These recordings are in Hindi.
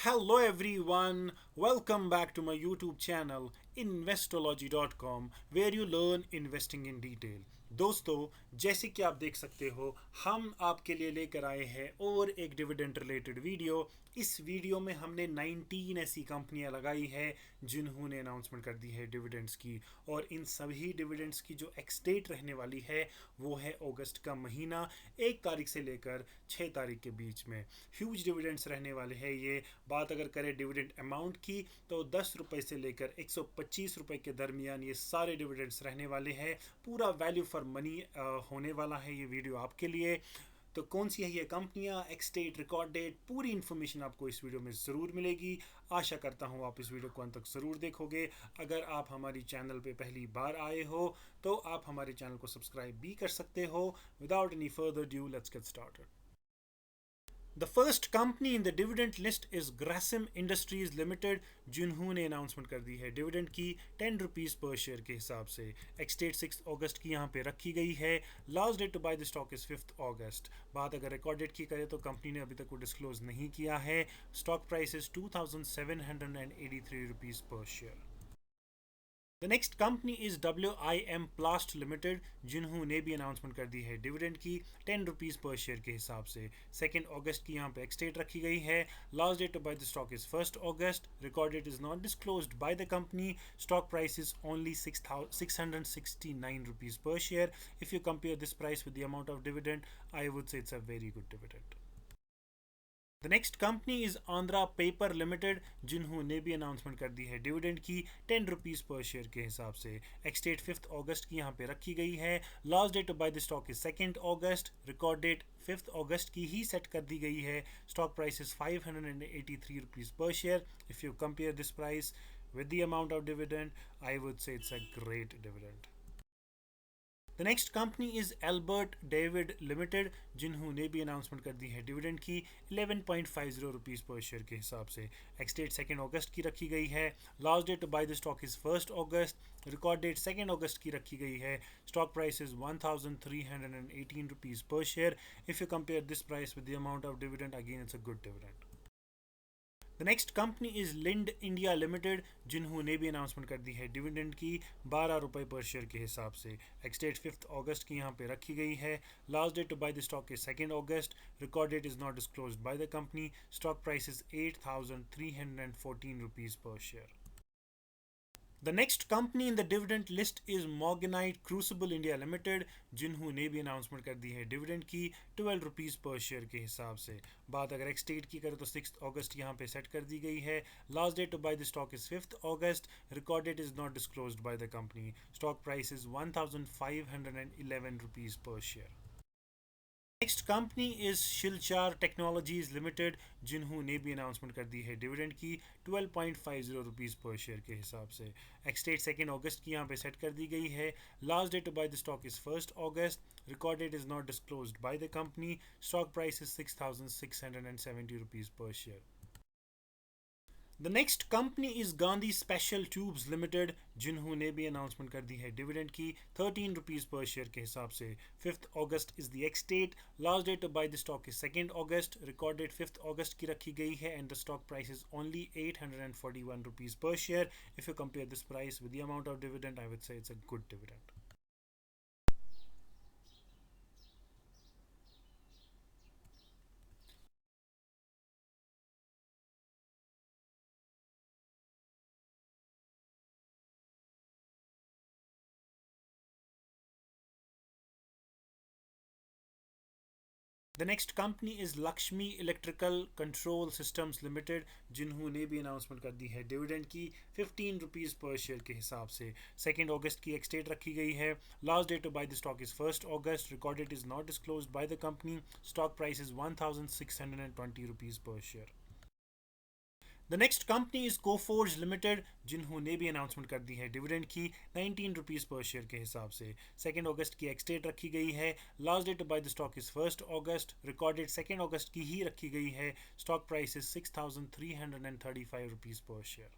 Hello everyone, welcome back to my YouTube channel investology.com where you learn investing in detail. दोस्तों, जैसे कि आप देख सकते हो, हम आपके लिए लेकर आए हैं और एक डिविडेंड रिलेटेड वीडियो। इस वीडियो में हमने 19 ऐसी कंपनियां लगाई है जिन्होंने अनाउंसमेंट कर दी है डिविडेंड्स की, और इन सभी डिविडेंड्स की जो एक्स डेट रहने वाली है वो है अगस्त का महीना, 1 तारीख से लेकर 6 तारीख के बीच में। ह्यूज डिविडेंड्स रहने वाले हैं ये। बात अगर करें डिविडेंड अमाउंट की तो 10 रुपये से लेकर 125 रुपये के दरमियान ये सारे डिविडेंड्स रहने वाले हैं। पूरा वैल्यू फॉर मनी होने वाला है ये वीडियो आपके लिए। तो कौन सी है ये कंपनियां, एक्स डेट, रिकॉर्ड डेट, पूरी इन्फॉर्मेशन आपको इस वीडियो में ज़रूर मिलेगी। आशा करता हूँ आप इस वीडियो को अंत तक ज़रूर देखोगे। अगर आप हमारी चैनल पे पहली बार आए हो तो आप हमारे चैनल को सब्सक्राइब भी कर सकते हो। Without any further due, let's get started. The first company in the dividend list is Grasim Industries Limited, जिन्होंने अनाउंसमेंट कर दी है डिविडेंड की 10 रुपीज़ पर शेयर के हिसाब से। एक्स डेट 6 अगस्त की यहाँ पे रखी गई है। Last date to buy the stock is 5 August. बात अगर रिकॉर्ड डेट की करें तो कंपनी ने अभी तक वो डिस्क्लोज नहीं किया है। Stock price is 2783 rupees per share. The next company is WIM प्लास्ट limited, जिन्होंने भी अनाउंसमेंट कर दी है डिविडेंड की 10 रुपीज़ पर शेयर के हिसाब से। 2 अगस्त की यहाँ पे एक्स डेट रखी गई है। Last date to buy the stock is 1 August. Record date is not disclosed by the company. Stock price is only 669 rupees per share. If you compare this price with the amount of dividend, I would say it's a very good dividend. The next company is Andhra paper limited, जिन्होंने भी अनाउंसमेंट कर दी है डिविडेंड की 10 रुपीज़ पर शेयर के हिसाब से। एक्स डेट 5 अगस्त की यहाँ पे रखी गई है। Last date bye the stock is 2 August. Record date 5 अगस्त की ही सेट कर दी गई है। Stock price is 583 rupees per share. If you compare this price with the amount of dividend, I would say it's a great dividend. The next company is Albert David limited, जिन्होंने भी अनाउंसमेंट कर दी है डिविडेंड की 11.50 रुपीज़ पर शेयर के हिसाब से। एक्स डेट 2 अगस्त की रखी गई है। Last date to buy the stock is 1 August. Record date 2 अगस्त की रखी गई है। Stock price is 1318 rupees per share. If you compare this price with the amount of dividend, again it's a good dividend. The next company is Linde India limited, जिन्होंने भी अनाउंसमेंट कर दी है डिविडेंड की 12 रुपये पर शेयर के हिसाब से। एक्स डेट 5 अगस्त की यहाँ पे रखी गई है। Last date to buy the stock is 2 August. Record date is not disclose by the company. Stock price is 8314 rupees per share. The next company in the dividend list is Morganite Crucible India Limited, जिन्होंने भी अनाउंसमेंट कर दी है डिविडेंड की 12 रुपीज़ पर शेयर के हिसाब से। बात अगर एक्स डेट की करें तो 6 अगस्त यहाँ पे सेट कर दी गई है। Last date to buy the stock is 5 August. Record date is not disclosed by the company. Stock price is 1511 rupees per share. Next company is Shilchar technologies limited, जिन्होंने भी अनाउंसमेंट कर दी है डिविडेंड की 12.50 रुपीज़ पर शेयर के हिसाब से। एक्स डेट 2 अगस्त की यहाँ पे सेट कर दी गई है। Last date to buy the stock is 1 August. Record date is not disclosed by the company. Stock price is 6670 per share. The next company is Gandhi special tubes limited, जिन्होंने भी अनाउंसमेंट कर दी है डिविडेंड की 13 रुपीज़ पर शेयर के हिसाब से। 5 August is the ex date. Last date to buy the stock is 2 August. Record date 5 अगस्त की रखी गई है and the stock price is only 841 rupees per share. If you compare this price with the amount of dividend, I would say it's a good dividend. The next company is Lakshmi electrical control systems limited, जिन्होंने भी अनाउंसमेंट कर दी है डिविडेंड की 15 रुपीज़ पर शेयर के हिसाब से। 2 अगस्त की एक्स डेट रखी गई है। Last date to buy the stock is 1 August. Record date is not disclose by the company. Stock price is 1620 rupees per share. The next company is Coforge limited, जिन्होंने भी अनाउंसमेंट कर दी है डिविडेंड की 19 रुपीज़ पर शेयर के हिसाब से। 2 अगस्त की एक्स डेट रखी गई है। Last date bye the stock is 1 August. Record date 2 अगस्त की ही रखी गई है। Stock price is 6335 rupees per share.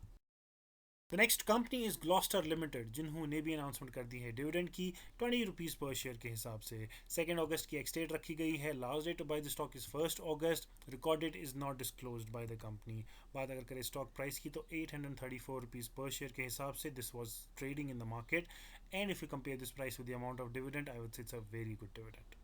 The next company is Gloster limited, जिन्होंने भी अनाउंसमेंट कर दी है डिविडेंड की 20 रुपीज़ पर शेयर के हिसाब से। 2 अगस्त की एक्स डेट रखी गई है। Last date to buy the stock is 1 August. Record date is not disclosed by the company. बात अगर करें स्टॉक प्राइस की तो 834 रुपीज़ पर शेयर के हिसाब से this was trading in the market. And if you compare this price with the amount of dividend, I would say it's a very good dividend.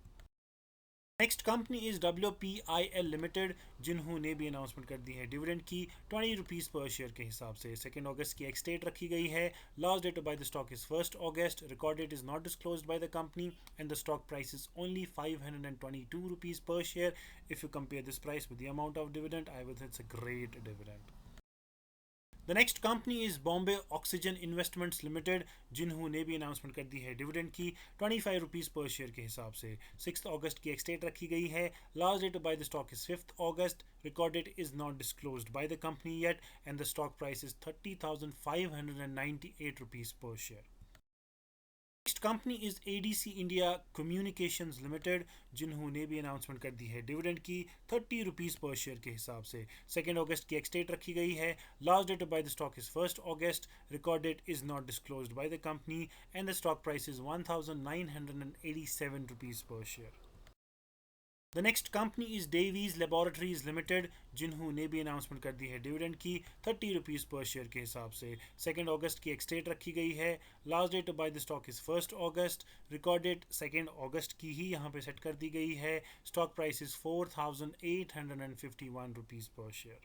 Next company is WPIL limited, जिन्होंने भी अनाउंसमेंट कर दी है डिविडेंड की 20 रुपीज़ पर शेयर के हिसाब से। 2 अगस्त की एक्स डेट रखी गई है। Last date bye the stock is 1 August. Record date is not disclosed by the company and the stock price is only 522 rupees per share. If you compare this price with the amount of dividend, I will say it's a great dividend. The next company is Bombay oxygen investments limited, जिन्होंने भी अनाउंसमेंट कर दी है डिविडेंड की 25 रुपीज़ पर शेयर के हिसाब से। 6 अगस्त की एक्स डेट रखी गई है। Last date bye the stock is 5 August. Record date is not disclosed by the company yet and the stock price is 30,598 rupees per share. Next company is ADC India communications limited, जिन्होंने भी अनाउंसमेंट कर दी है डिविडेंड की 30 रुपीज़ पर शेयर के हिसाब से। 2 अगस्त की एक्स डेट रखी गई है। Last date bye the stock is 1 August. Record date is not disclosed by the company and the stock price is 1,987 rupees per share. The next company is Divi's laboratories limited, जिन्होंने भी अनाउंसमेंट कर दी है डिविडेंड की 30 रुपीज़ पर शेयर के हिसाब से। 2 अगस्त की एक्स डेट रखी गई है। Last date bye the stock is 1 August. Record date 2 अगस्त की ही यहाँ पे सेट कर दी गई है। Stock price is 4,851 rupees per share.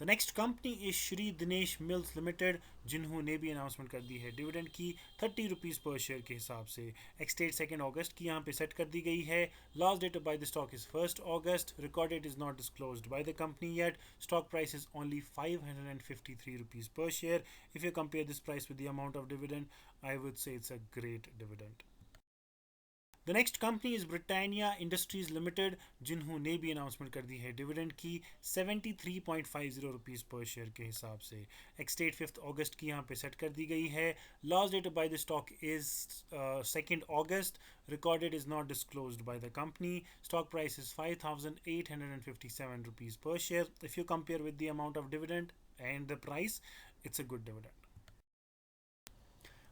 The next company is Shri Dinesh mills limited, जिन्होंने भी अनाउंसमेंट कर दी है डिविडेंड की 30 रुपीज़ पर शेयर के हिसाब से। एक्स डेट 2 अगस्त की यहाँ पे सेट कर दी गई है। Last date bye the stock is 1 August. Record date is not disclosed by the company yet. Stock price is only 553 rupees per share. If you compare this price with the amount of dividend, I would say it's a great dividend. The next company is Britannia industries limited, जिन्होंने भी अनाउंसमेंट कर दी है डिविडेंड की 73.50 रुपीज़ पर शेयर के हिसाब से। एक्स डेट 5 अगस्त की यहाँ पे सेट कर दी गई है। Last date bye the stock is 2 August. Record date is not disclosed by the company. Stock price is 5,857 rupees per share. If you compare with the amount of dividend and the price, it's a good dividend.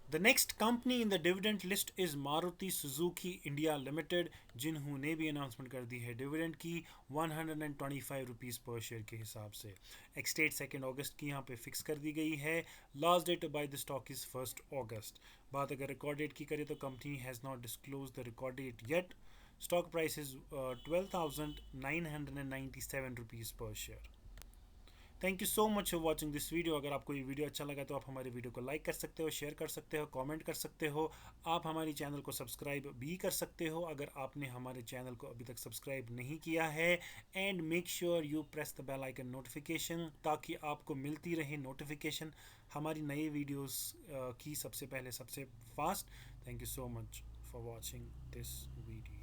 The next company in the dividend list is Maruti Suzuki India Limited, जिन्होंने भी अनाउंसमेंट कर दी है डिविडेंड की 125 रुपीज़ पर शेयर के हिसाब से। एक्स डेट 2 अगस्त की यहाँ पे फिक्स कर दी गई है। Last date bye the stock is 1 August. बात अगर रिकॉर्ड डेट की करें तो company has not disclose the record date yet. Stock price is 12,997 rupees per share. Thank you so much for watching this video. अगर आपको ये वीडियो अच्छा लगा तो आप हमारे वीडियो को लाइक कर सकते हो, शेयर कर सकते हो, कमेंट कर सकते हो। आप हमारी चैनल को सब्सक्राइब भी कर सकते हो अगर आपने हमारे चैनल को अभी तक सब्सक्राइब नहीं किया है। And make sure you press the bell icon notification, ताकि आपको मिलती रहे नोटिफिकेशन हमारी नई वीडियोस की सबसे पहले, सबसे fast. Thank you so much for watching this video.